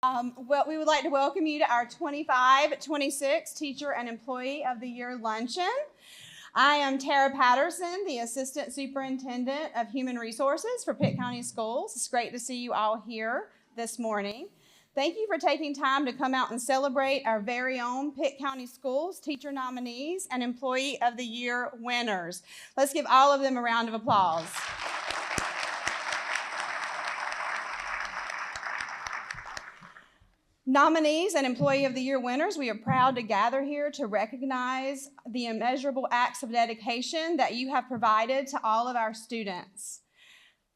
Well, we would like to welcome you to our 25-26 Teacher and Employee of the Year Luncheon. I am Tara Patterson, the Assistant Superintendent of Human Resources for Pitt County Schools. It's great to see you all here this morning. Thank you for taking time to come out and celebrate our very own Pitt County Schools teacher nominees and Employee of the Year winners. Let's give all of them a round of applause. Nominees and Employee of the Year winners, we are proud to gather here to recognize the immeasurable acts of dedication that you have provided to all of our students.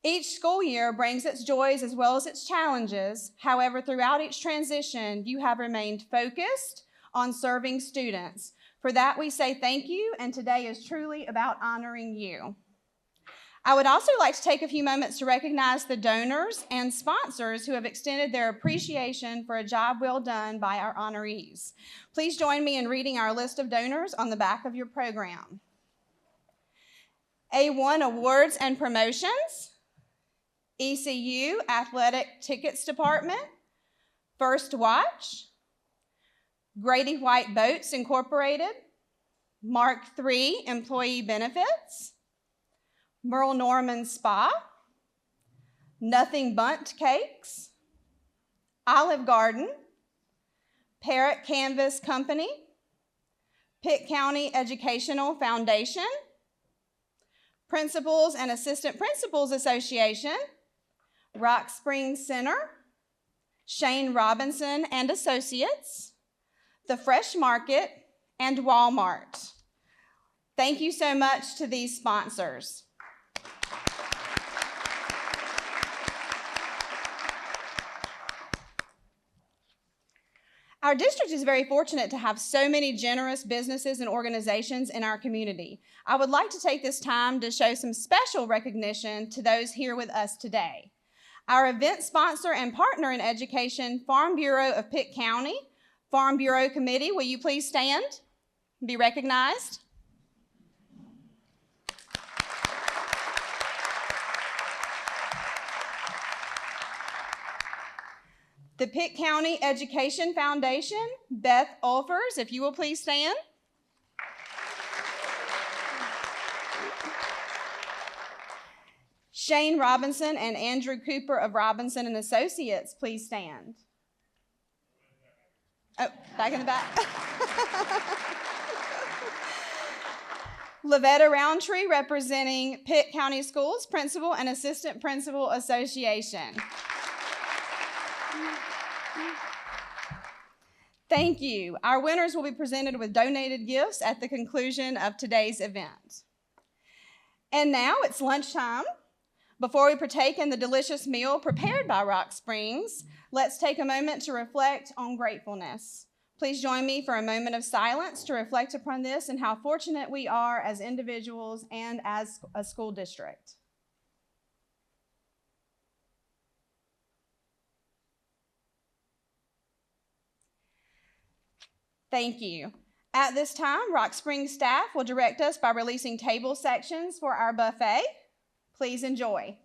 Each school year brings its joys as well as its challenges. However, throughout each transition, you have remained focused on serving students. For that, we say thank you, and today is truly about honoring you. I would also like to take a few moments to recognize the donors and sponsors who have extended their appreciation for a job well done by our honorees. Please join me in reading our list of donors on the back of your program. A1 Awards and Promotions, ECU Athletic Tickets Department, First Watch, Grady White Boats Incorporated, Mark III Employee Benefits, Merle Norman Spa, Nothing Bundt Cakes, Olive Garden, Parrot Canvas Company, Pitt County Educational Foundation, Principals and Assistant Principals Association, Rock Springs Center, Shane Robinson and Associates, The Fresh Market, and Walmart. Thank you so much to these sponsors. Our district is very fortunate to have so many generous businesses and organizations in our community. I would like to take this time to show some special recognition to those here with us today. Our event sponsor and partner in education, Farm Bureau of Pitt County. Farm Bureau Committee, will you please stand and be recognized? The Pitt County Education Foundation, Beth Ulfers, if you will please stand. Shane Robinson and Andrew Cooper of Robinson and Associates, please stand. Oh, back in the back. Lavetta Roundtree, representing Pitt County Schools, Principal and Assistant Principal Association. Thank you. Our winners will be presented with donated gifts at the conclusion of today's event. And now it's lunchtime. Before we partake in the delicious meal prepared by Rock Springs, let's take a moment to reflect on gratefulness. Please join me for a moment of silence to reflect upon this and how fortunate we are as individuals and as a school district. Thank you. At this time, Rock Springs staff will direct us by releasing table sections for our buffet. Please enjoy.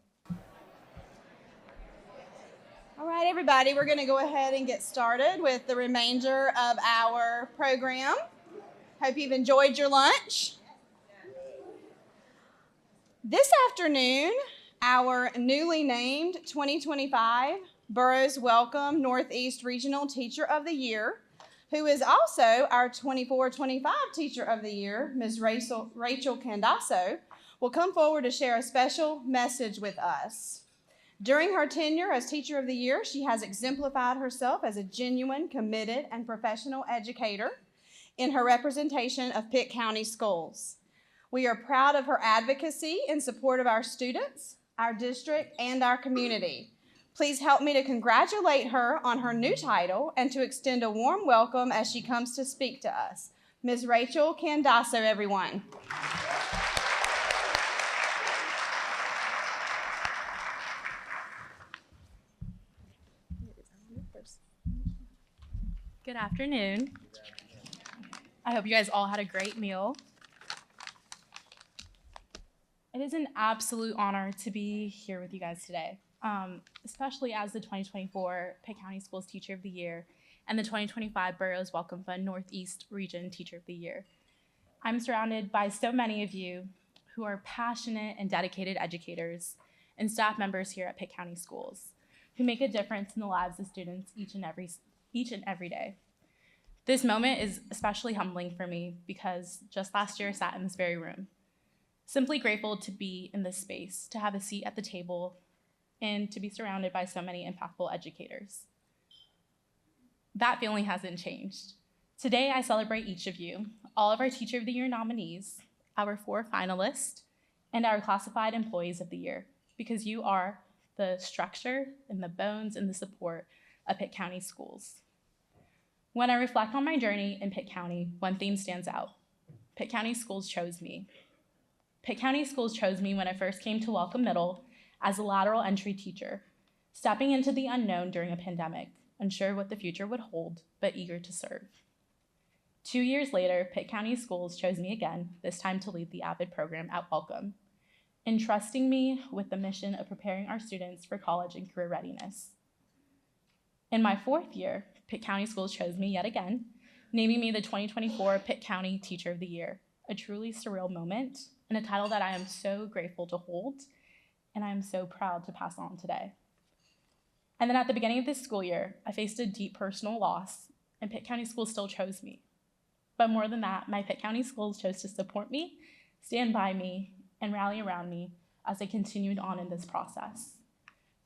All right, everybody, we're going to go ahead and get started with the remainder of our program. Hope you've enjoyed your lunch. This afternoon, our newly named 2025 Burroughs Welcome Northeast Regional Teacher of the Year, who is also our 24-25 Teacher of the Year, Ms. Rachel Candasso, will come forward to share a special message with us. During her tenure as Teacher of the Year, she has exemplified herself as a genuine, committed, and professional educator in her representation of Pitt County Schools. We are proud of her advocacy in support of our students, our district, and our community. Please help me to congratulate her on her new title and to extend a warm welcome as she comes to speak to us. Ms. Rachel Candasso, everyone. Good afternoon. I hope you guys all had a great meal. It is an absolute honor to be here with you guys today. especially as the 2024 Pitt County Schools Teacher of the Year and the 2025 Boroughs Welcome Fund Northeast Region Teacher of the Year. I'm surrounded by so many of you who are passionate and dedicated educators and staff members here at Pitt County Schools who make a difference in the lives of students each and every day. This moment is especially humbling for me because just last year I sat in this very room. Simply grateful to be in this space, to have a seat at the table, and to be surrounded by so many impactful educators. That feeling hasn't changed. Today I celebrate each of you, all of our Teacher of the Year nominees, our 4 finalists, and our classified employees of the year, because you are the structure and the bones and the support of Pitt County Schools. When I reflect on my journey in Pitt County, one theme stands out. Pitt County Schools chose me. Pitt County Schools chose me when I first came to Welcome Middle as a lateral entry teacher, stepping into the unknown during a pandemic, unsure what the future would hold, but eager to serve. 2 years later, Pitt County Schools chose me again, this time to lead the AVID program at Welcome, entrusting me with the mission of preparing our students for college and career readiness. In my 4th year, Pitt County Schools chose me yet again, naming me the 2024 Pitt County Teacher of the Year, a truly surreal moment and a title that I am so grateful to hold and I am so proud to pass on today. And then at the beginning of this school year, I faced a deep personal loss and Pitt County Schools still chose me. But more than that, my Pitt County Schools chose to support me, stand by me, and rally around me as I continued on in this process.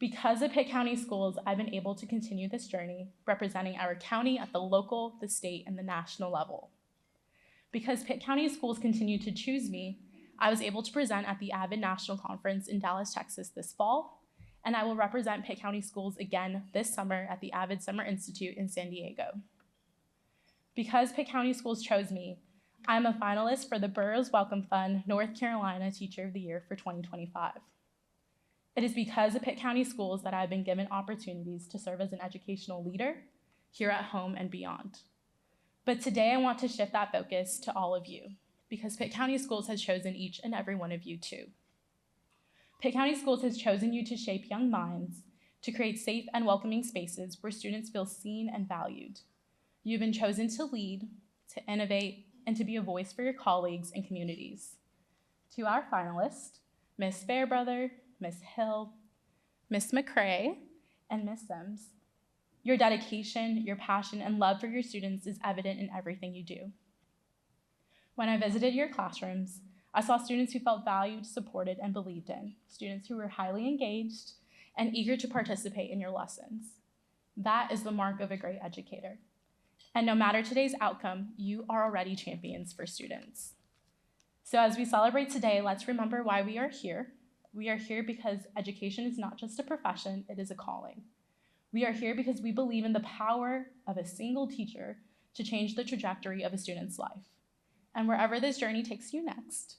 Because of Pitt County Schools, I've been able to continue this journey, representing our county at the local, the state, and the national level. Because Pitt County Schools continue to choose me, I was able to present at the AVID National Conference in Dallas, Texas this fall, and I will represent Pitt County Schools again this summer at the AVID Summer Institute in San Diego. Because Pitt County Schools chose me, I am a finalist for the Boroughs Welcome Fund North Carolina Teacher of the Year for 2025. It is because of Pitt County Schools that I have been given opportunities to serve as an educational leader here at home and beyond. But today I want to shift that focus to all of you, because Pitt County Schools has chosen each and every one of you too. Pitt County Schools has chosen you to shape young minds, to create safe and welcoming spaces where students feel seen and valued. You've been chosen to lead, to innovate, and to be a voice for your colleagues and communities. To our finalists, Ms. Fairbrother, Ms. Hill, Ms. McCrae, and Ms. Sims, your dedication, your passion, and love for your students is evident in everything you do. When I visited your classrooms, I saw students who felt valued, supported, and believed in, students who were highly engaged and eager to participate in your lessons. That is the mark of a great educator. And no matter today's outcome, you are already champions for students. So as we celebrate today, let's remember why we are here. We are here because education is not just a profession, it is a calling. We are here because we believe in the power of a single teacher to change the trajectory of a student's life. And wherever this journey takes you next,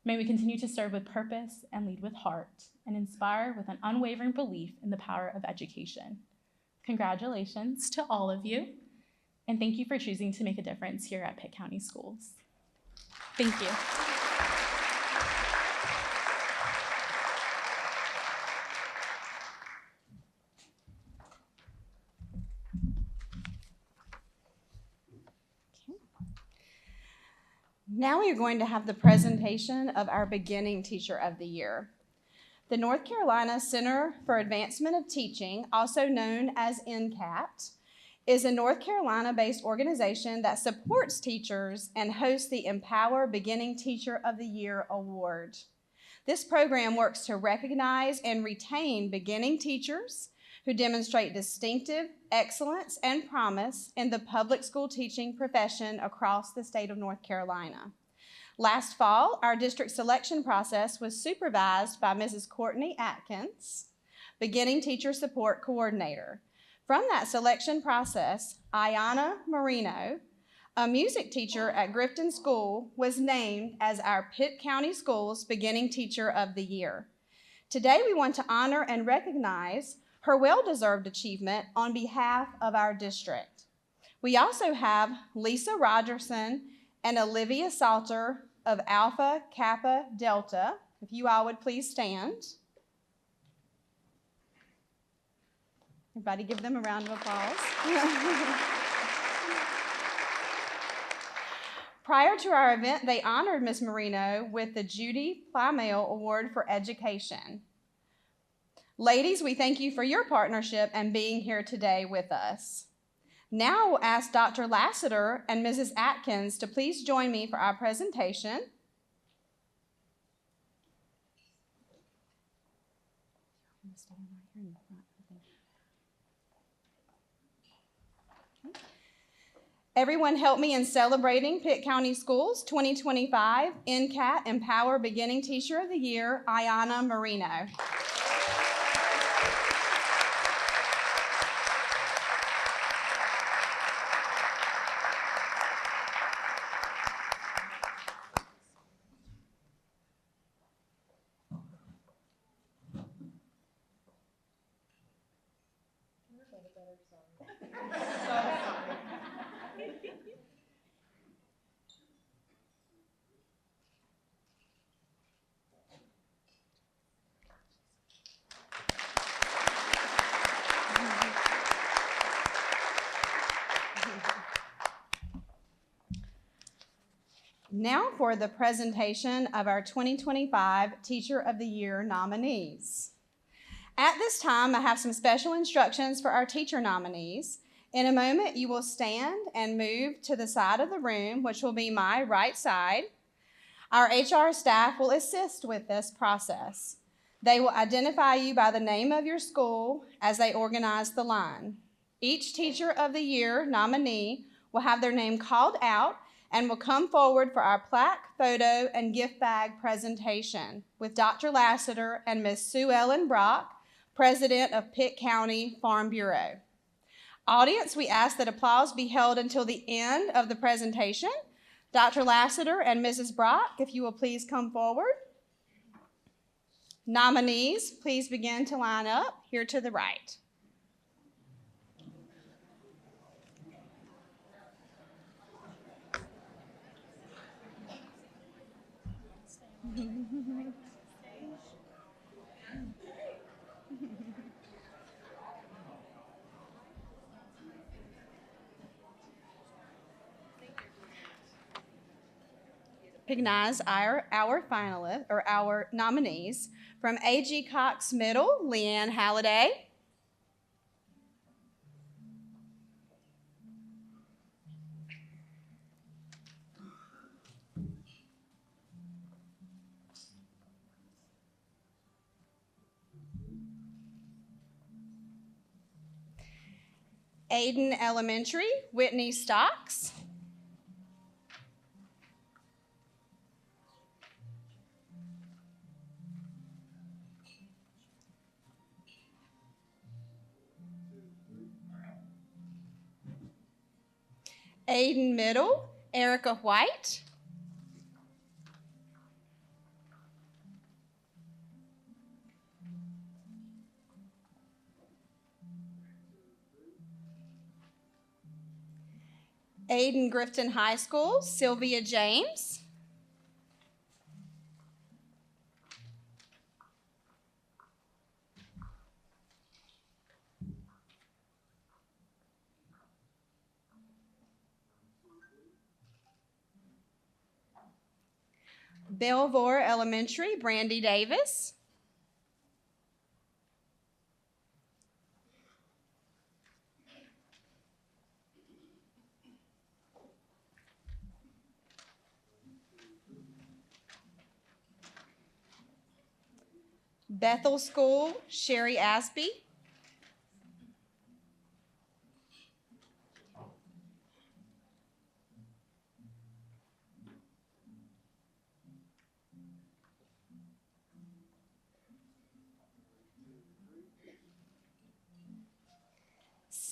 may we continue to serve with purpose and lead with heart and inspire with an unwavering belief in the power of education. Congratulations to all of you. And thank you for choosing to make a difference here at Pitt County Schools. Thank you. Now we are going to have the presentation of our beginning Teacher of the Year. The North Carolina Center for Advancement of Teaching, also known as NCAT, is a North Carolina-based organization that supports teachers and hosts the Empower Beginning Teacher of the Year Award. This program works to recognize and retain beginning teachers who demonstrate distinctive excellence and promise in the public school teaching profession across the state of North Carolina. Last fall, our district selection process was supervised by Mrs. Courtney Atkins, Beginning Teacher Support Coordinator. From that selection process, Ayana Marino, a music teacher at Grifton School, was named as our Pitt County Schools Beginning Teacher of the Year. Today, we want to honor and recognize her well-deserved achievement on behalf of our district. We also have Lisa Rogerson and Olivia Salter of Alpha Kappa Delta. If you all would please stand. Everybody give them a round of applause. Prior to our event, they honored Ms. Marino with the Judy Plymale Award for Education. Ladies, we thank you for your partnership and being here today with us. Now we'll ask Dr. Lassiter and Mrs. Atkins to please join me for our presentation. Everyone help me in celebrating Pitt County Schools 2025 NCAT Empower Beginning Teacher of the Year, Ayana Marino. Now for the presentation of our 2025 Teacher of the Year nominees. At this time, I have some special instructions for our teacher nominees. In a moment, you will stand and move to the side of the room, which will be my right side. Our HR staff will assist with this process. They will identify you by the name of your school as they organize the line. Each Teacher of the Year nominee will have their name called out and will come forward for our plaque, photo, and gift bag presentation with Dr. Lassiter and Ms. Sue Ellen Brock, President of Pitt County Farm Bureau. Audience, we ask that applause be held until the end of the presentation. Dr. Lassiter and Mrs. Brock, if you will please come forward. Nominees, please begin to line up here to the right. Recognize our finalists or our nominees from A.G. Cox Middle, Leanne Halliday. Aiden Elementary, Whitney Stocks. Aiden Middle, Erica White. Aiden Grifton High School, Sylvia James. Belvoir Elementary, Brandy Davis. Bethel School, Sherry Asby.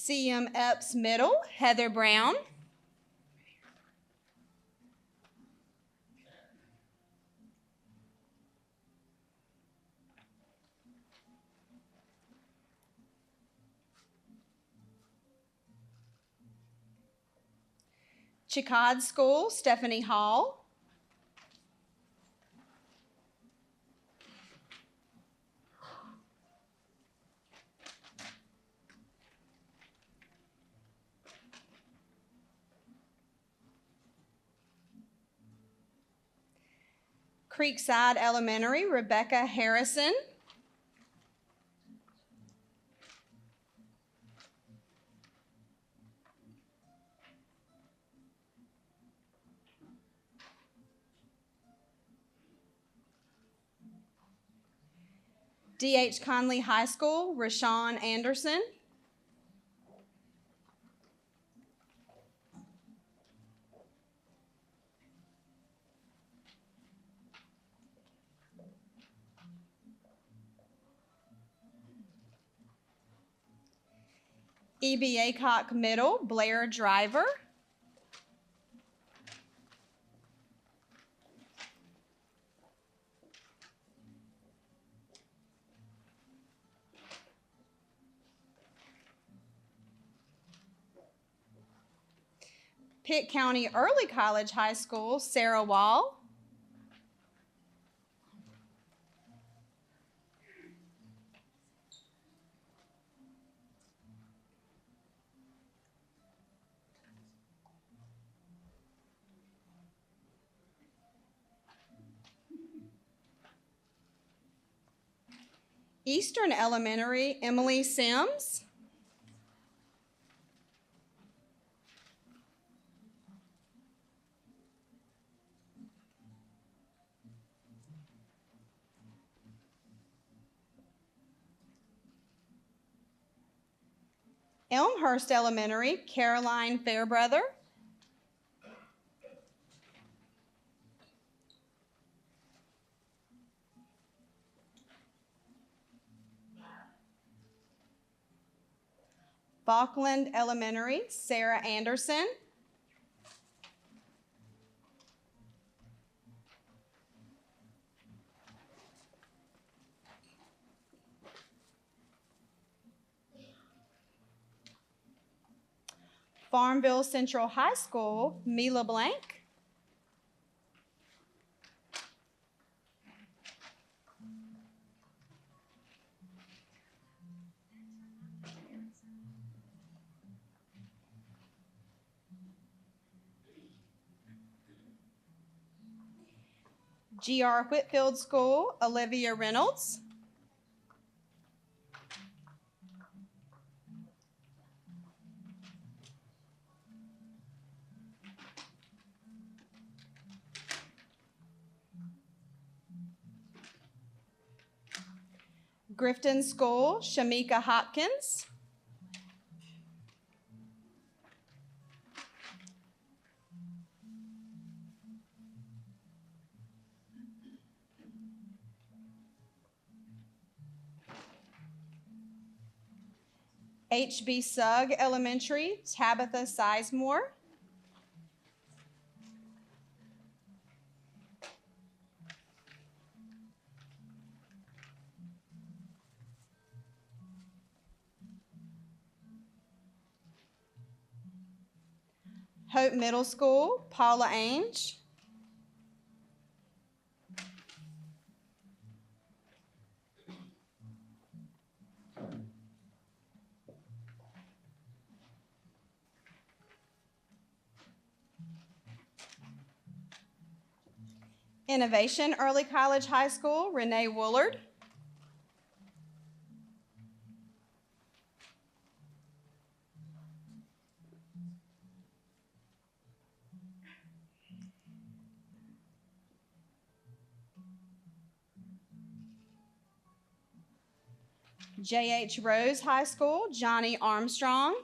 CM Epps Middle, Heather Brown. Chicad School, Stephanie Hall. Creekside Elementary, Rebecca Harrison. D.H. Conley High School, Rashawn Anderson. E.B. Aycock Middle, Blair Driver. Pitt County Early College High School, Sarah Wall. Eastern Elementary, Emily Sims. Elmhurst Elementary, Caroline Fairbrother. Falkland Elementary, Sarah Anderson. Farmville Central High School, Mila Blank. G.R. Whitfield School, Olivia Reynolds. Grifton School, Shamika Hopkins. H.B. Sugg Elementary, Tabitha Sizemore. Hope Middle School, Paula Ainge. Innovation Early College High School, Renee Woolard. J.H. Rose High School, Johnny Armstrong.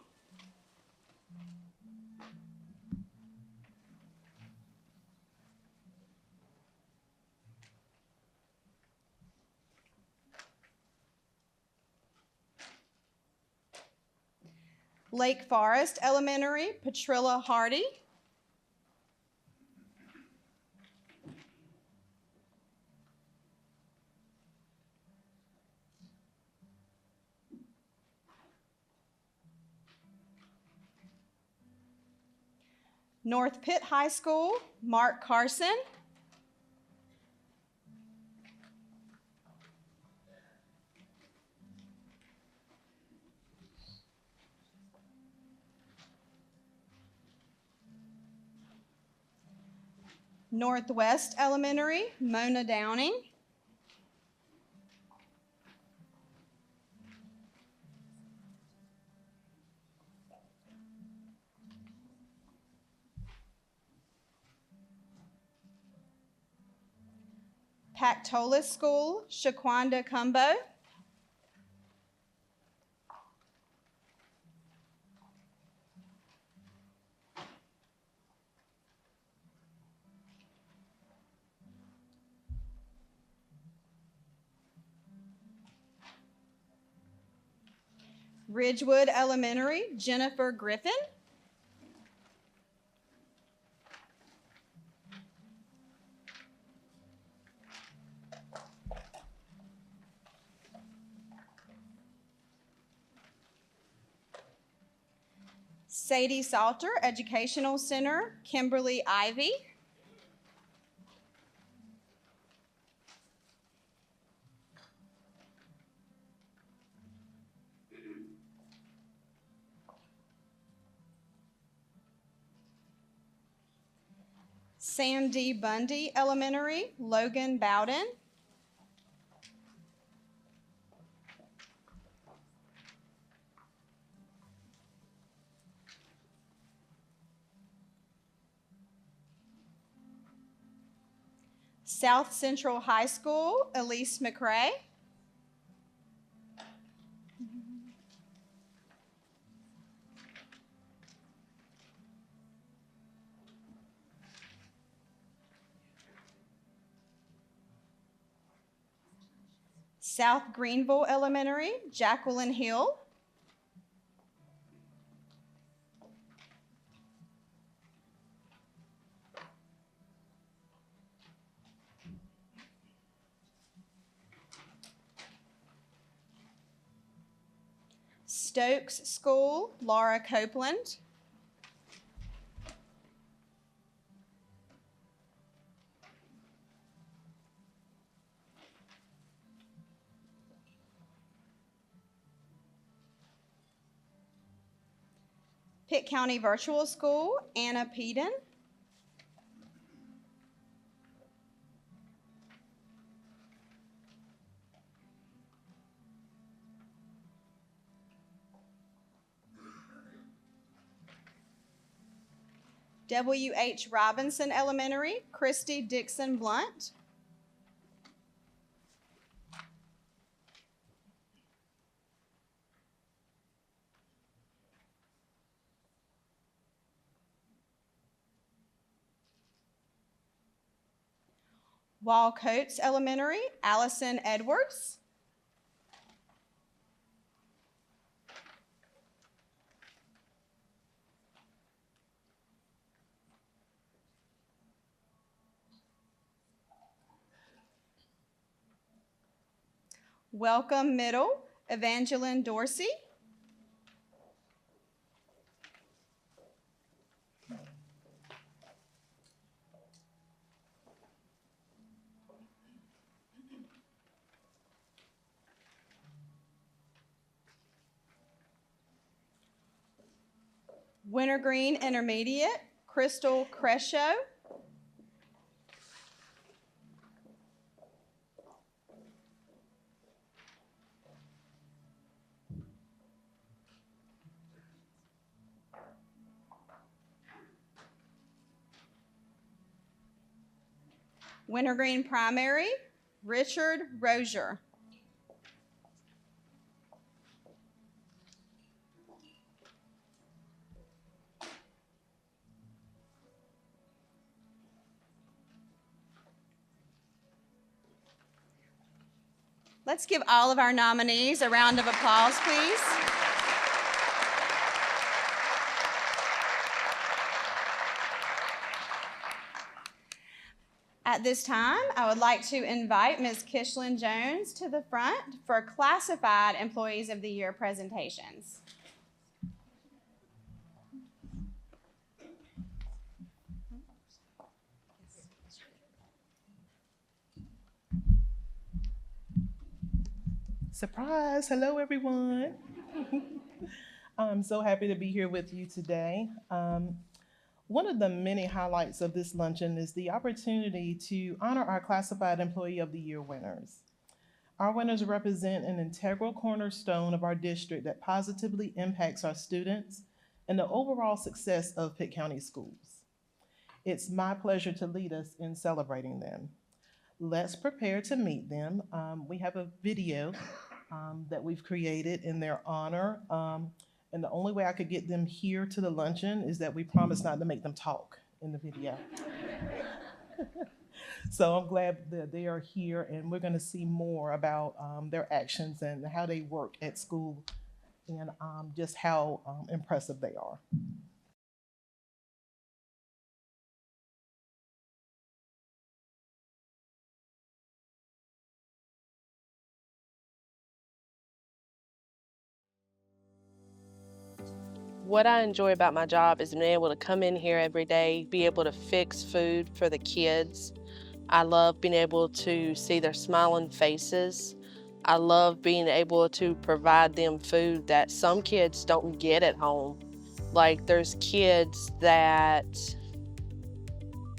Lake Forest Elementary, Patrilla Hardy. North Pitt High School, Mark Carson. Northwest Elementary, Mona Downing. Pactola School, Shaquanda Cumbo. Ridgewood Elementary, Jennifer Griffin. Sadie Salter Educational Center, Kimberly Ivy. Sam D. Bundy Elementary, Logan Bowden. South Central High School, Elise McRae. South Greenville Elementary, Jacqueline Hill. Stokes School, Laura Copeland. Pitt County Virtual School, Anna Peden. W.H. Robinson Elementary, Christy Dixon Blunt. Wall Coates Elementary, Allison Edwards. Welcome Middle, Evangeline Dorsey. Wintergreen Intermediate, Crystal Crescio. Wintergreen Primary, Richard Rozier. Let's give all of our nominees a round of applause, please. At this time, I would like to invite Ms. Kishlyn Jones to the front for Classified Employees of the Year presentations. Surprise! Hello, everyone. I'm so happy to be here with you today. One of the many highlights of this luncheon is the opportunity to honor our Classified Employee of the Year winners. Our winners represent an integral cornerstone of our district that positively impacts our students and the overall success of Pitt County Schools. It's my pleasure to lead us in celebrating them. Let's prepare to meet them. We have a video that we've created in their honor. And the only way I could get them here to the luncheon is that we promise not to make them talk in the video. So I'm glad that they are here, and we're going to see more about their actions and how they work at school, and just how impressive they are. What I enjoy about my job is being able to come in here every day, be able to fix food for the kids. I love being able to see their smiling faces. I love being able to provide them food that some kids don't get at home. Like, there's kids that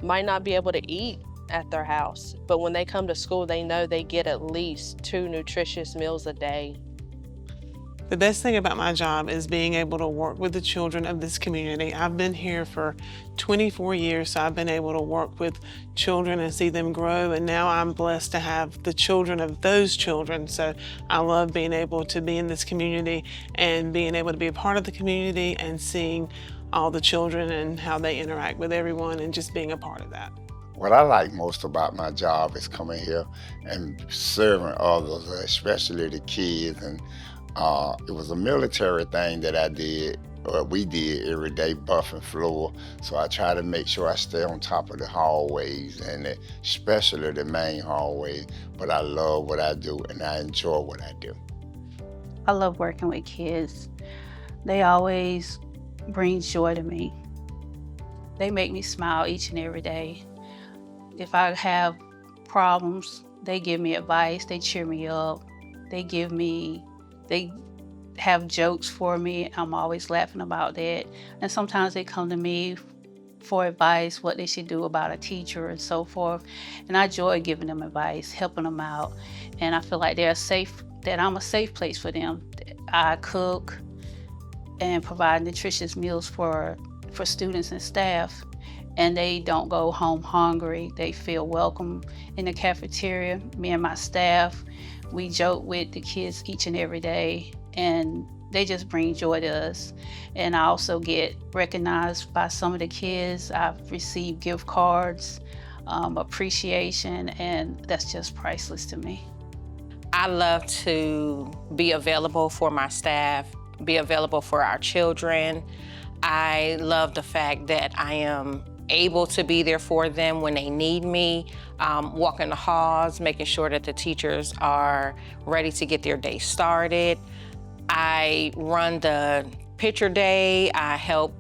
might not be able to eat at their house, but when they come to school, they know they get at least 2 nutritious meals a day. The best thing about my job is being able to work with the children of this community. I've been here for 24 years, so I've been able to work with children and see them grow, and now I'm blessed to have the children of those children. So I love being able to be in this community and being able to be a part of the community and seeing all the children and how they interact with everyone and just being a part of that. What I like most about my job is coming here and serving others, especially the kids. And it was a military thing that I did, or we did every day, buffing floor. So I try to make sure I stay on top of the hallways, and especially the main hallway. But I love what I do, and I enjoy what I do. I love working with kids. They always bring joy to me. They make me smile each and every day. If I have problems, they give me advice, they cheer me up, they have jokes for me. I'm always laughing about that. And sometimes they come to me for advice, what they should do about a teacher and so forth. And I enjoy giving them advice, helping them out. And I feel like that I'm a safe place for them. I cook and provide nutritious meals for students and staff, and they don't go home hungry. They feel welcome in the cafeteria. Me and my staff, we joke with the kids each and every day, and they just bring joy to us. And I also get recognized by some of the kids. I've received gift cards, appreciation, and that's just priceless to me. I love to be available for my staff, be available for our children. I love the fact that I am able to be there for them when they need me, walking the halls, making sure that the teachers are ready to get their day started. I run the picture day. I help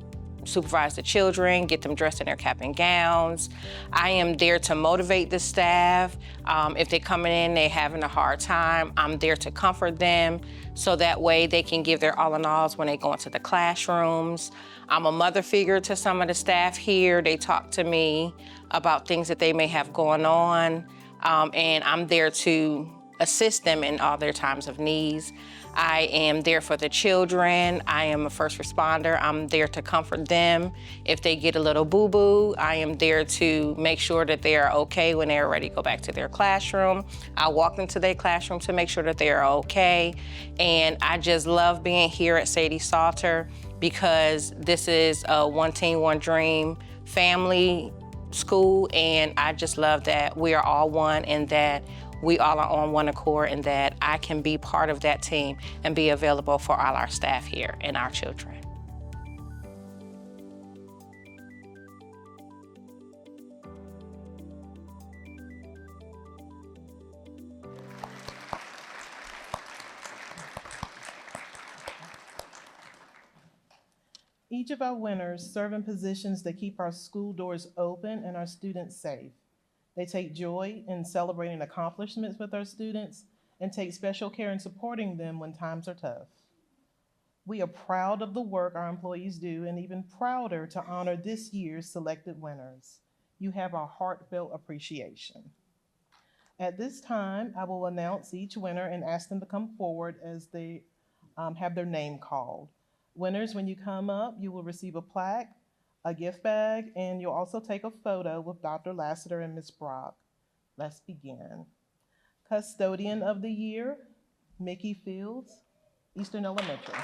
supervise the children, get them dressed in their cap and gowns. I am there to motivate the staff. If they're coming in, they're having a hard time, I'm there to comfort them so that way they can give their all in alls when they go into the classrooms. I'm a mother figure to some of the staff here. They talk to me about things that they may have going on, and I'm there to assist them in all their times of needs. I am there for the children. I am a first responder. I'm there to comfort them. If they get a little boo-boo, I am there to make sure that they are okay when they are ready to go back to their classroom. I walk into their classroom to make sure that they are okay. And I just love being here at Sadie Salter because this is a one team, one dream family school, and I just love that we are all one and that we all are on one accord, and that I can be part of that team and be available for all our staff here and our children. Each of our winners serve in positions that keep our school doors open and our students safe. They take joy in celebrating accomplishments with our students and take special care in supporting them when times are tough. We are proud of the work our employees do and even prouder to honor this year's selected winners. You have our heartfelt appreciation. At this time, I will announce each winner and ask them to come forward as they have their name called. Winners, when you come up, you will receive a plaque, a gift bag, and you'll also take a photo with Dr. Lassiter and Ms. Brock. Let's begin. Custodian of the Year, Mickey Fields, Eastern Elementary.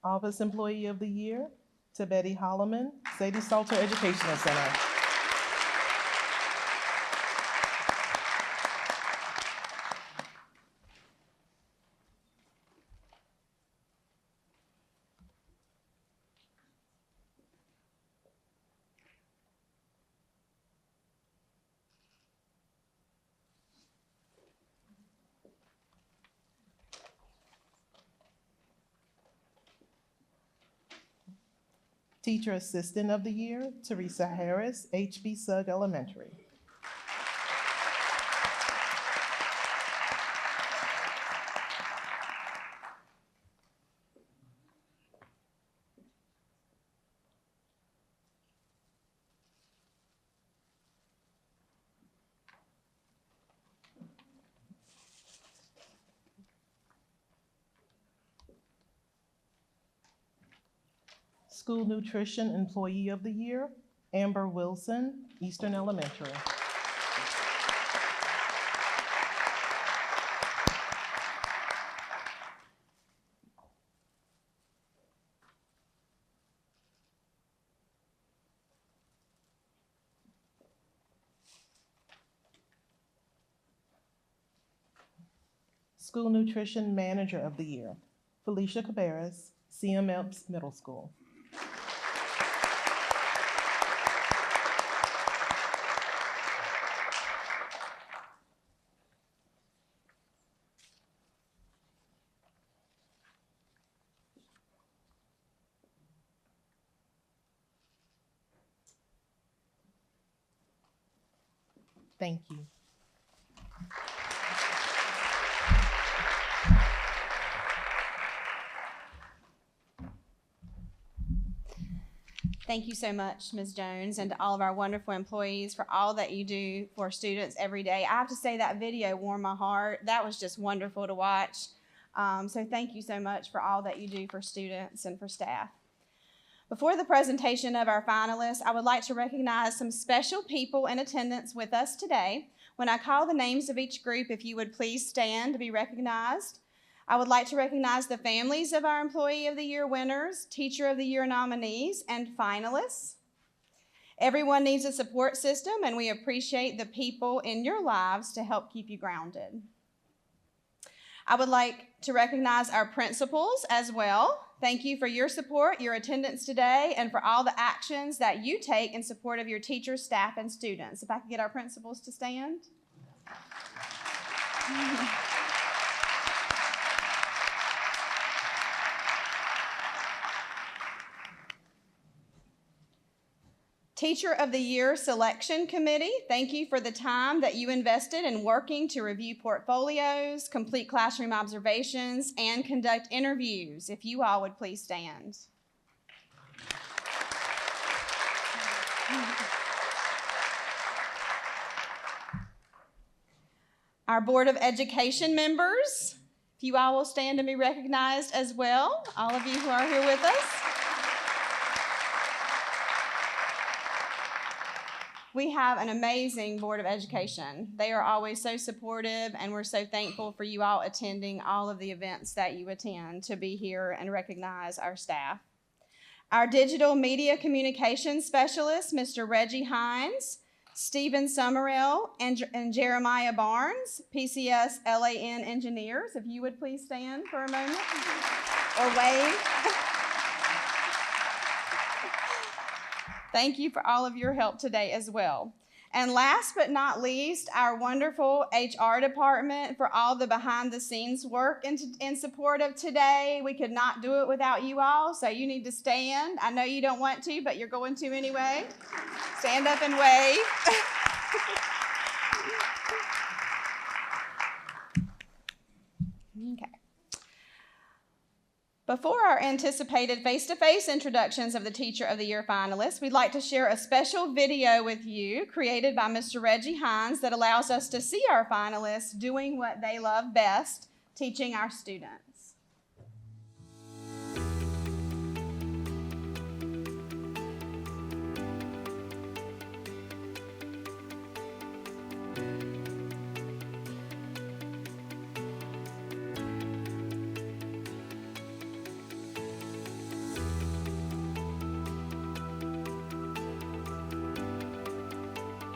Office Employee of the Year, to Betty Holloman, Sadie Salter Educational Center. Teacher Assistant of the Year, Teresa Harris, HB Sugg Elementary. School Nutrition Employee of the Year, Amber Wilson, Eastern Elementary. School Nutrition Manager of the Year, Felicia Cabarrus, CMEPS Middle School. Thank you. Thank you so much, Ms. Jones, and to all of our wonderful employees for all that you do for students every day. I have to say that video warmed my heart. That was just wonderful to watch. So thank you so much for all that you do for students and for staff. Before the presentation of our finalists, I would like to recognize some special people in attendance with us today. When I call the names of each group, if you would please stand to be recognized. I would like to recognize the families of our Employee of the Year winners, Teacher of the Year nominees, and finalists. Everyone needs a support system, and we appreciate the people in your lives to help keep you grounded. I would like to recognize our principals as well. Thank you for your support, your attendance today, and for all the actions that you take in support of your teachers, staff, and students. If I could get our principals to stand. Teacher of the Year Selection Committee, thank you for the time that you invested in working to review portfolios, complete classroom observations, and conduct interviews. If you all would please stand. Our Board of Education members, if you all will stand and be recognized as well, all of you who are here with us. We have an amazing Board of Education. They are always so supportive, and we're so thankful for you all attending all of the events that you attend to be here and recognize our staff. Our Digital Media Communications Specialist, Mr. Reggie Hines, Stephen Summerell, and Jeremiah Barnes, PCS LAN engineers. If you would please stand for a moment or wave. Thank you for all of your help today as well. And last but not least, our wonderful HR department for all the behind the scenes work in support of today. We could not do it without you all, so you need to stand. I know you don't want to, but you're going to anyway. Stand up and wave. Okay. Before our anticipated face-to-face introductions of the Teacher of the Year finalists, we'd like to share a special video with you created by Mr. Reggie Hines that allows us to see our finalists doing what they love best, teaching our students.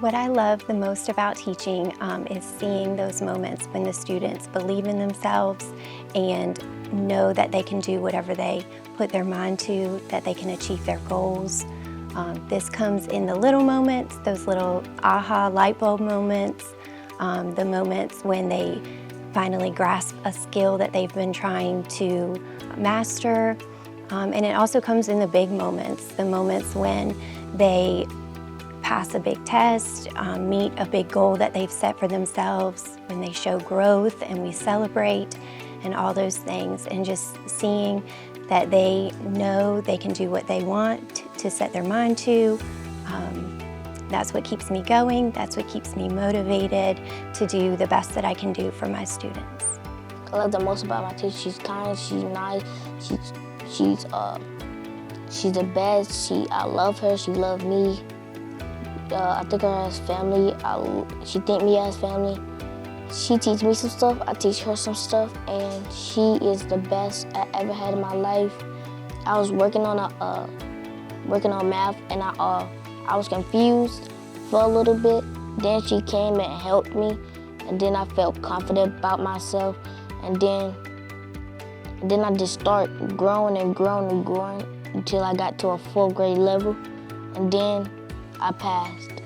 What I love the most about teaching is seeing those moments when the students believe in themselves and know that they can do whatever they put their mind to, that they can achieve their goals. This comes in the little moments, those little aha light bulb moments, the moments when they finally grasp a skill that they've been trying to master. And it also comes in the big moments, the moments when they pass a big test, meet a big goal that they've set for themselves, when they show growth and we celebrate and all those things, and just seeing that they know they can do what they want to set their mind to. That's what keeps me going. That's what keeps me motivated to do the best that I can do for my students. I love the most about my teacher. She's kind, she's nice, she's the best. I love her, she loves me. I think her as family. She think me as family. She teaches me some stuff, I teach her some stuff, and she is the best I ever had in my life. I was working on math, and I was confused for a little bit. Then she came and helped me, and then I felt confident about myself, and then I just started growing and growing and growing until I got to a 4th grade level, and then I passed.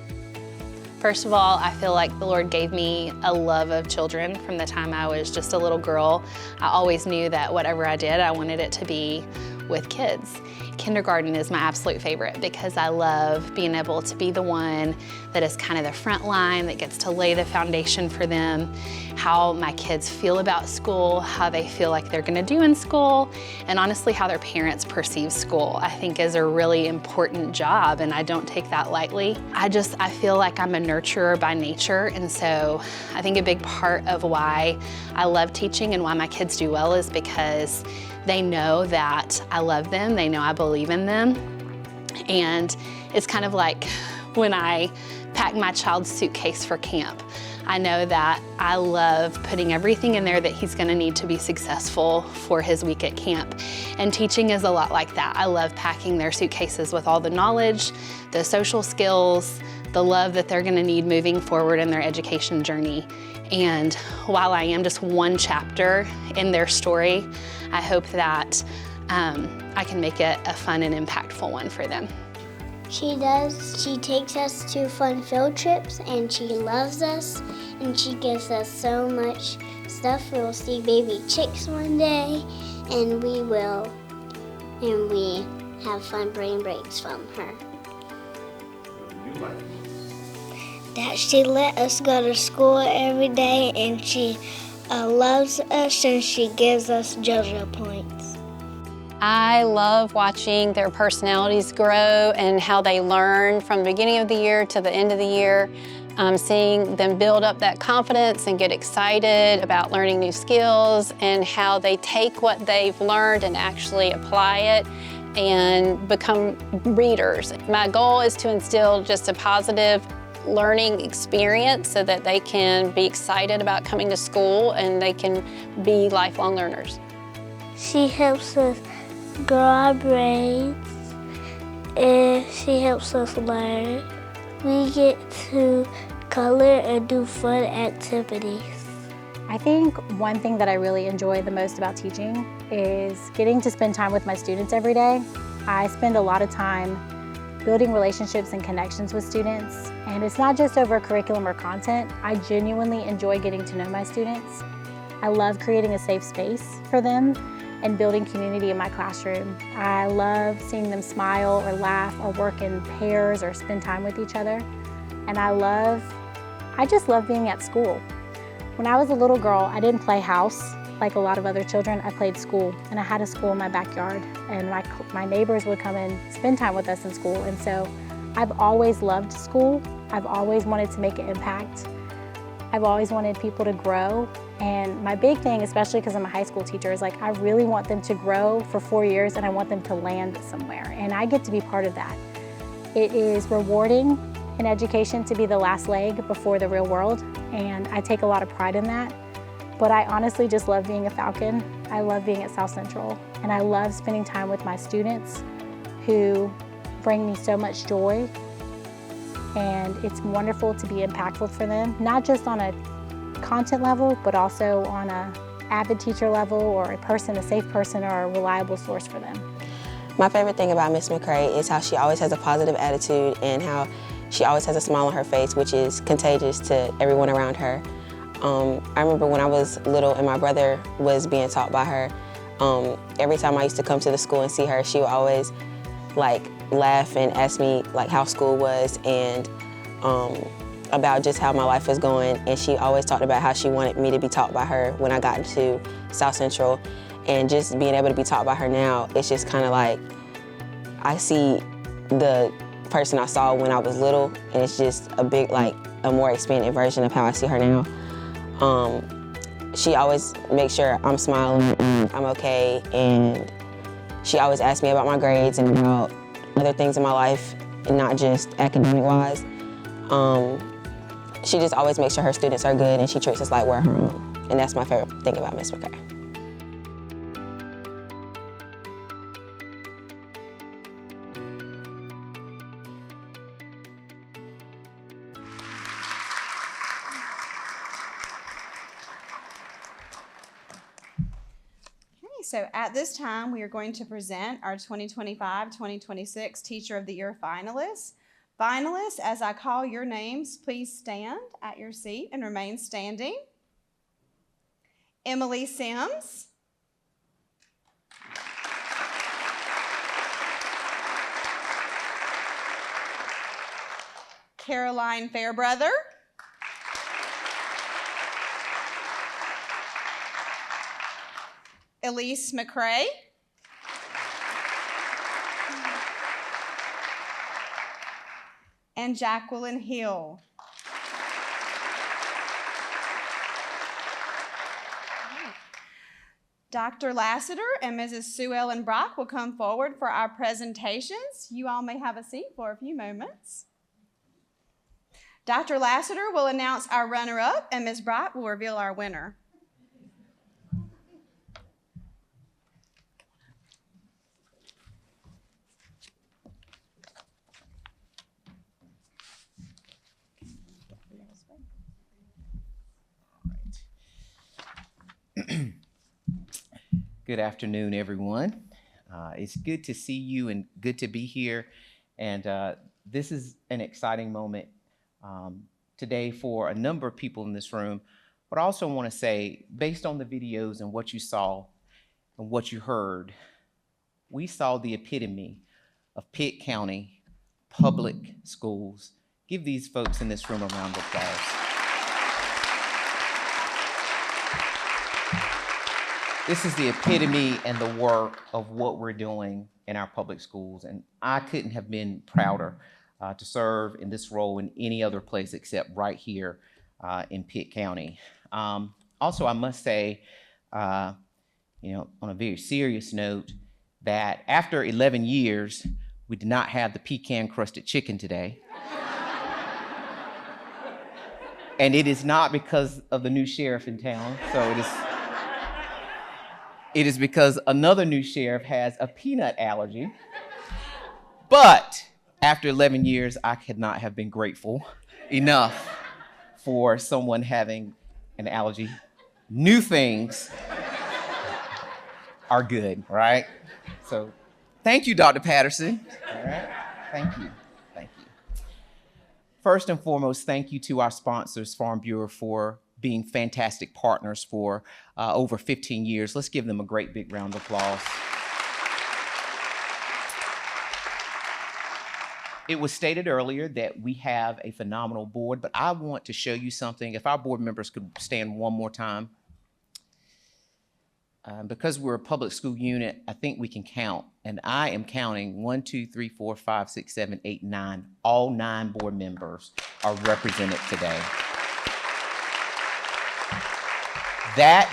First of all, I feel like the Lord gave me a love of children from the time I was just a little girl. I always knew that whatever I did, I wanted it to be with kids. Kindergarten is my absolute favorite because I love being able to be the one that is kind of the front line that gets to lay the foundation for them, how my kids feel about school, how they feel like they're gonna do in school, and honestly how their parents perceive school, I think is a really important job, and I don't take that lightly. I feel like I'm a nurturer by nature, and so I think a big part of why I love teaching and why my kids do well is because they know that I love them, they know I believe in them, and it's kind of like when I pack my child's suitcase for camp. I know that I love putting everything in there that he's gonna need to be successful for his week at camp. And teaching is a lot like that. I love packing their suitcases with all the knowledge, the social skills, the love that they're gonna need moving forward in their education journey. And while I am just one chapter in their story, I hope that I can make it a fun and impactful one for them. She does. She takes us to fun field trips, and she loves us, and she gives us so much stuff. We'll see baby chicks one day, and we have fun brain breaks from her. What do you like? That she let us go to school every day, and she loves us, and she gives us JoJo points. I love watching their personalities grow and how they learn from the beginning of the year to the end of the year. Seeing them build up that confidence and get excited about learning new skills, and how they take what they've learned and actually apply it and become readers. My goal is to instill just a positive learning experience so that they can be excited about coming to school and they can be lifelong learners. She helps us grow our brains, and she helps us learn. We get to color and do fun activities. I think one thing that I really enjoy the most about teaching is getting to spend time with my students every day. I spend a lot of time building relationships and connections with students. And it's not just over curriculum or content. I genuinely enjoy getting to know my students. I love creating a safe space for them and building community in my classroom. I love seeing them smile or laugh or work in pairs or spend time with each other. And I just love being at school. When I was a little girl, I didn't play house like a lot of other children. I played school, and I had a school in my backyard, and my neighbors would come and spend time with us in school. And so I've always loved school. I've always wanted to make an impact. I've always wanted people to grow. And my big thing, especially because I'm a high school teacher, is like I really want them to grow for 4 years, and I want them to land somewhere. And I get to be part of that. It is rewarding in education to be the last leg before the real world, and I take a lot of pride in that. But I honestly just love being a Falcon. I love being at South Central, and I love spending time with my students who bring me so much joy. And it's wonderful to be impactful for them, not just on a content level, but also on a avid teacher level, or a safe person, or a reliable source for them. My favorite thing about Miss McCray is how she always has a positive attitude and how she always has a smile on her face, which is contagious to everyone around her. I remember when I was little and my brother was being taught by her, every time I used to come to the school and see her, she would always laugh and ask me how school was and about just how my life was going. And she always talked about how she wanted me to be taught by her when I got into South Central. And just being able to be taught by her now, it's just kind of like I see the person I saw when I was little, and it's just a more expanded version of how I see her now. She always makes sure I'm smiling and I'm okay, and she always asks me about my grades and about other things in my life, and not just academic-wise. She just always makes sure her students are good, and she treats us like we're her own, and that's my favorite thing about Miss McCray. So at this time, we are going to present our 2025-2026 Teacher of the Year finalists. Finalists, as I call your names, please stand at your seat and remain standing. Emily Sims. Caroline Fairbrother. Elise McCray. And Jacqueline Hill. Dr. Lassiter and Mrs. Sue Ellen Brock will come forward for our presentations. You all may have a seat for a few moments. Dr. Lassiter will announce our runner-up, and Ms. Brock will reveal our winner. Good afternoon, everyone. It's good to see you and good to be here. And this is an exciting moment today for a number of people in this room. But I also want to say, based on the videos and what you saw and what you heard, we saw the epitome of Pitt County public schools. Give these folks in this room a round of applause. This is the epitome and the work of what we're doing in our public schools, and I couldn't have been prouder to serve in this role in any other place except right here in Pitt County. Also, I must say, on a very serious note, that after 11 years, we did not have the pecan-crusted chicken today. And it is not because of the new sheriff in town, so it is because another new sheriff has a peanut allergy. But after 11 years, I could not have been grateful enough for someone having an allergy. New things are good, right? So thank you, Dr. Patterson. All right. Thank you. Thank you. First and foremost, thank you to our sponsors, Farm Bureau, for being fantastic partners for over 15 years. Let's give them a great big round of applause. It was stated earlier that we have a phenomenal board, but I want to show you something. If our board members could stand one more time. Because we're a public school unit, I think we can count. And I am counting 1, 2, 3, 4, 5, 6, 7, 8, 9. All 9 board members are represented today.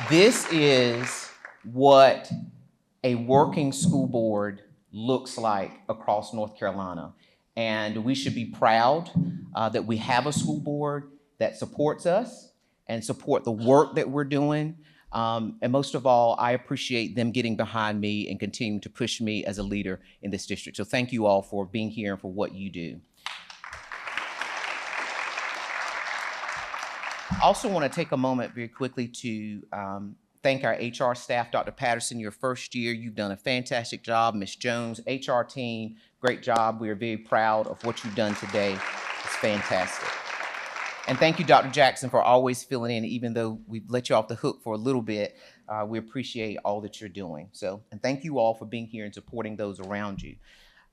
This is what a working school board looks like across North Carolina. And we should be proud that we have a school board that supports us and support the work that we're doing. And most of all, I appreciate them getting behind me and continuing to push me as a leader in this district. So thank you all for being here and for what you do. I also want to take a moment very quickly to thank our HR staff. Dr. Patterson, your first year, you've done a fantastic job. Ms. Jones, HR team, great job. We are very proud of what you've done today. It's fantastic. And thank you, Dr. Jackson, for always filling in, even though we've let you off the hook for a little bit. We appreciate all that you're doing. And thank you all for being here and supporting those around you.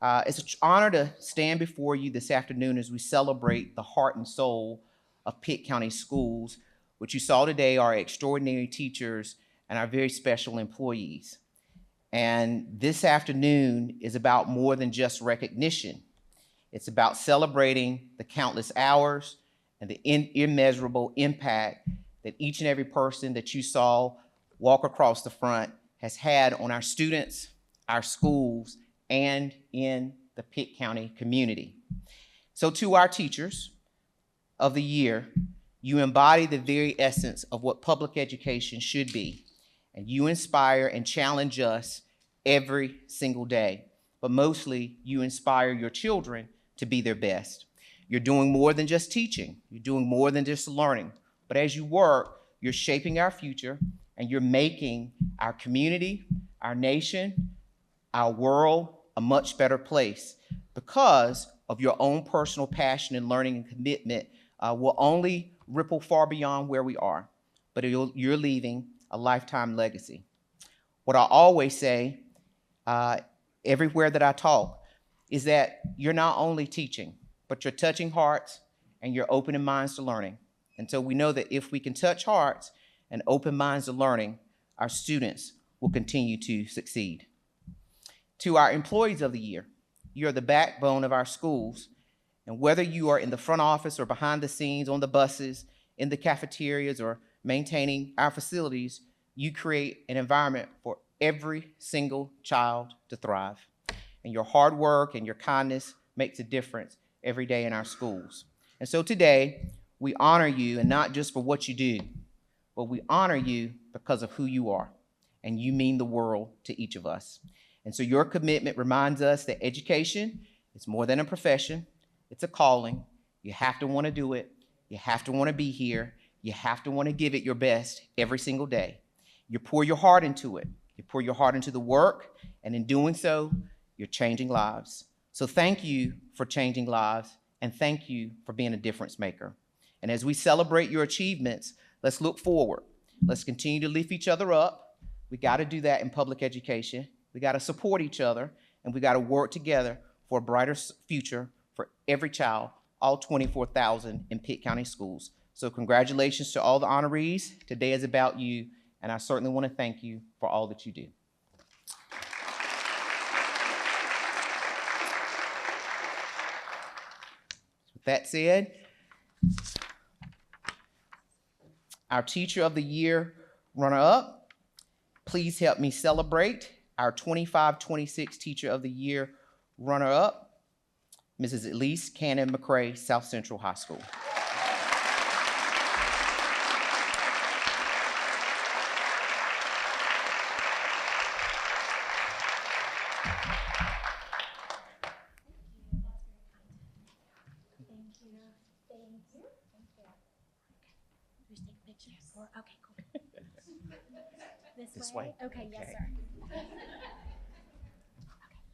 It's an honor to stand before you this afternoon as we celebrate the heart and soul of Pitt County Schools. What you saw today are extraordinary teachers and our very special employees. And this afternoon is about more than just recognition. It's about celebrating the countless hours and the immeasurable impact that each and every person that you saw walk across the front has had on our students, our schools, and in the Pitt County community. So to our teachers of the year, you embody the very essence of what public education should be, and you inspire and challenge us every single day. But mostly, you inspire your children to be their best. You're doing more than just teaching. You're doing more than just learning. But as you work, you're shaping our future, and you're making our community, our nation, our world a much better place because of your own personal passion and learning and commitment will only ripple far beyond where we are. But you're leaving a lifetime legacy. What I always say everywhere that I talk is that you're not only teaching, but you're touching hearts and you're opening minds to learning. And so we know that if we can touch hearts and open minds to learning, our students will continue to succeed. To our employees of the year, you're the backbone of our schools. And whether you are in the front office or behind the scenes, on the buses, in the cafeterias, or maintaining our facilities, you create an environment for every single child to thrive. And your hard work and your kindness makes a difference every day in our schools. And so today, we honor you, and not just for what you do, but we honor you because of who you are, and you mean the world to each of us. And so your commitment reminds us that education is more than a profession, it's a calling. You have to want to do it, you have to want to be here, you have to want to give it your best every single day. You pour your heart into it, you pour your heart into the work, and in doing so, you're changing lives. So thank you for changing lives, and thank you for being a difference maker. And as we celebrate your achievements, let's look forward. Let's continue to lift each other up. We got to do that in public education. We got to support each other, and we got to work together for a brighter future for every child, all 24,000 in Pitt County schools. So congratulations to all the honorees. Today is about you, and I certainly want to thank you for all that you do. With that said, our Teacher of the Year runner-up, please help me celebrate our 25-26 Teacher of the Year runner-up, Mrs. Elise Cannon McCray, South Central High School. Okay, cool. This way? Okay, yes, Okay. sir. Okay,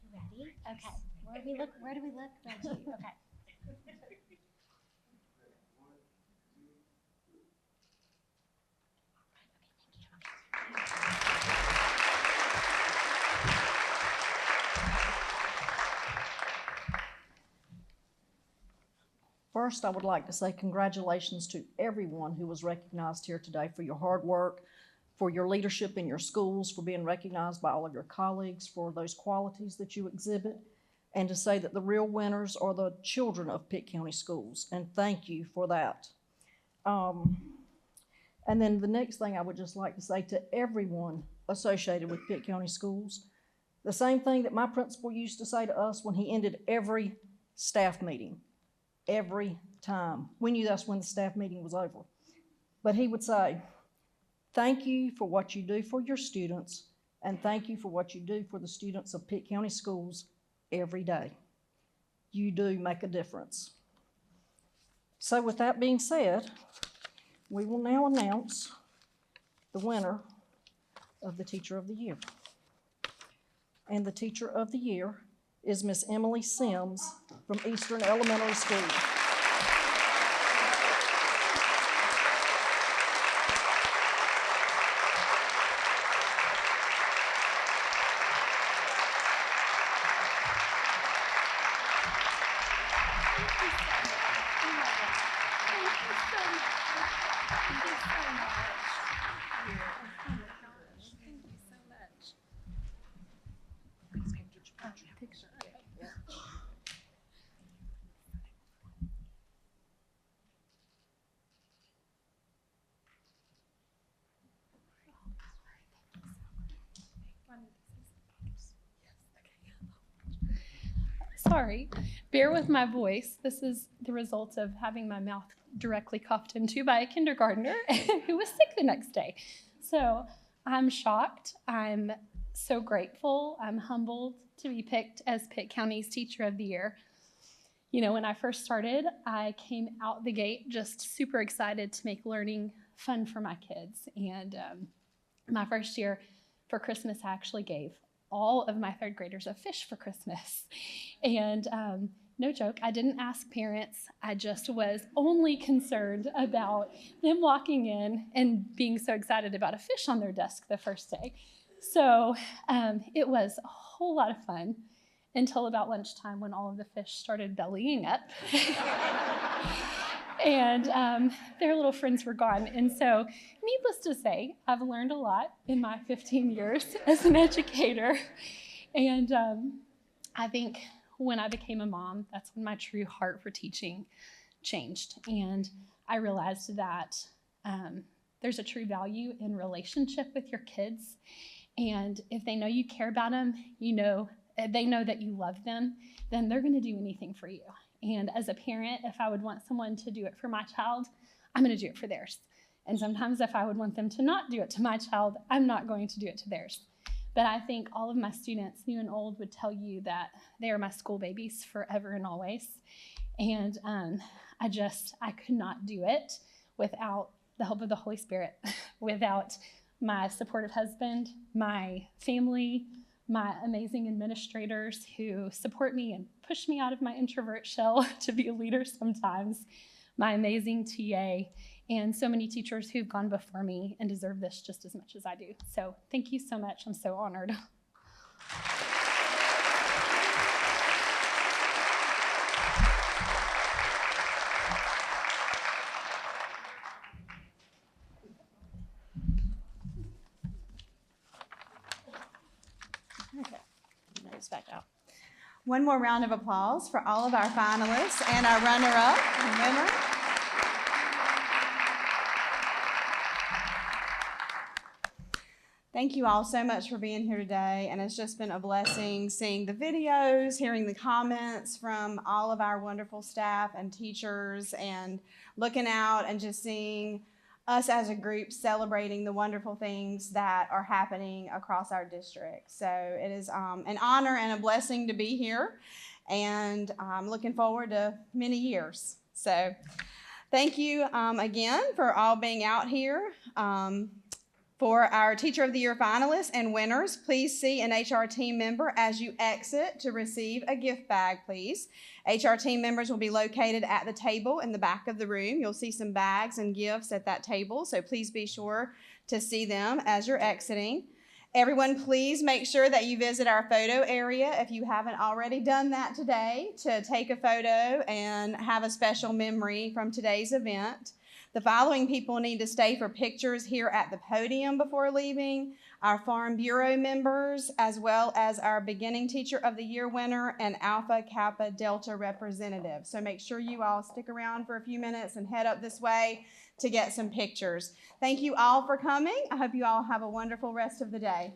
you ready? Okay, we're Where do we look, Reggie? Okay. First, I would like to say congratulations to everyone who was recognized here today for your hard work, for your leadership in your schools, for being recognized by all of your colleagues for those qualities that you exhibit, and to say that the real winners are the children of Pitt County Schools, and thank you for that. And then the next thing I would just like to say to everyone associated with Pitt County Schools, the same thing that my principal used to say to us when he ended every staff meeting. Every time. We knew that's when the staff meeting was over. But he would say, thank you for what you do for your students, and thank you for what you do for the students of Pitt County Schools every day. You do make a difference. So with that being said, we will now announce the winner of the Teacher of the Year. And the Teacher of the Year is Miss Emily Sims from Eastern Elementary School. Sorry, bear with my voice. This is the result of having my mouth directly coughed into by a kindergartner who was sick the next day. So I'm shocked. I'm so grateful. I'm humbled to be picked as Pitt County's Teacher of the Year. You know, when I first started, I came out the gate just super excited to make learning fun for my kids. And my first year for Christmas, I actually gave all of my third graders a fish for Christmas. And no joke, I didn't ask parents. I just was only concerned about them walking in and being so excited about a fish on their desk the first day. So it was a whole lot of fun until about lunchtime when all of the fish started bellying up. And their little friends were gone. And so, needless to say, I've learned a lot in my 15 years as an educator. And I think when I became a mom, that's when my true heart for teaching changed. And I realized that there's a true value in relationship with your kids. And if they know you care about them, they know that you love them, then they're going to do anything for you. And as a parent, if I would want someone to do it for my child, I'm going to do it for theirs. And sometimes if I would want them to not do it to my child, I'm not going to do it to theirs. But I think all of my students, new and old, would tell you that they are my school babies forever and always. And I could not do it without the help of the Holy Spirit, without my supportive husband, my family, my amazing administrators who support me and push me out of my introvert shell to be a leader sometimes, my amazing TA, and so many teachers who've gone before me and deserve this just as much as I do. So thank you so much. I'm so honored. Okay, nose back out. One more round of applause for all of our finalists and our runner-up and winner. Thank you all so much for being here today, and it's just been a blessing seeing the videos, hearing the comments from all of our wonderful staff and teachers, and looking out and just seeing us as a group celebrating the wonderful things that are happening across our district. So it is an honor and a blessing to be here, and I'm looking forward to many years. So thank you again for all being out here. For our Teacher of the Year finalists and winners, please see an HR team member as you exit to receive a gift bag, please. HR team members will be located at the table in the back of the room. You'll see some bags and gifts at that table, so please be sure to see them as you're exiting. Everyone, please make sure that you visit our photo area if you haven't already done that today, to take a photo and have a special memory from today's event. The following people need to stay for pictures here at the podium before leaving: our Farm Bureau members, as well as our Beginning Teacher of the Year winner and Alpha Kappa Delta representative. So make sure you all stick around for a few minutes and head up this way to get some pictures. Thank you all for coming. I hope you all have a wonderful rest of the day.